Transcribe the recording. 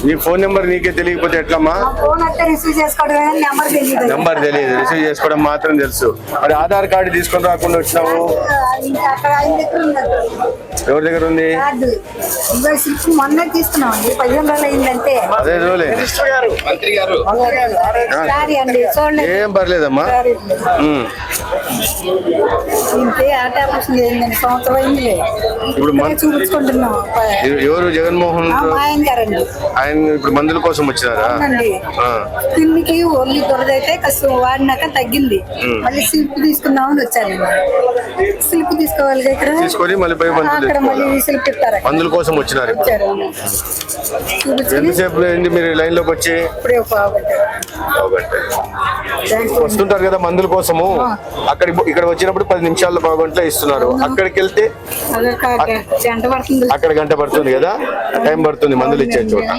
నీ phone number నీకే తెలియకపోతే ఎట్లమ్మా? నెంబర్ తెలియదు, రిసీవ్ చేసుకోవడం మాత్రం తెలుసు. మరి ఆధార్ కార్డు తీసుకొని రాకుండా వచ్చినావు, ఎవరి దగ్గర ఉంది? మొన్న తీసుకున్నాం, 15 రోజులు అయిందంటే. అదే రోజులే. ఏం పర్లేదమ్మా. ఇప్పుడు చూపించుకుంటున్నాం. ఎవరు? జగన్మోహన్ ఆయన ఇప్పుడు మందుల కోసం వచ్చినారా? తిన్నికి ఒళ్ళు దొరదైతే కాస్త వాడినాక తగ్గింది. మళ్ళీ స్లిప్ తీసుకుందామని వచ్చాను. స్లిప్ తీసుకోవాలి ఇక్కడ తీసుకొని మళ్ళీ పోయి స్లిప్ ఇస్తారు. మందుల కోసం వచ్చినారు. ఎంతసేపు అయింది మీరు లైన్ లోకి వచ్చి? వస్తుంటారు కదా మందుల కోసము, ఇక్కడ వచ్చినప్పుడు 10 నిమిషాల్లో పావుగంటలో ఇస్తున్నారు. అక్కడికి వెళ్తే గంట పడుతుంది. అక్కడ గంట పడుతుంది కదా, టైం పడుతుంది మందులు ఇచ్చే చోట.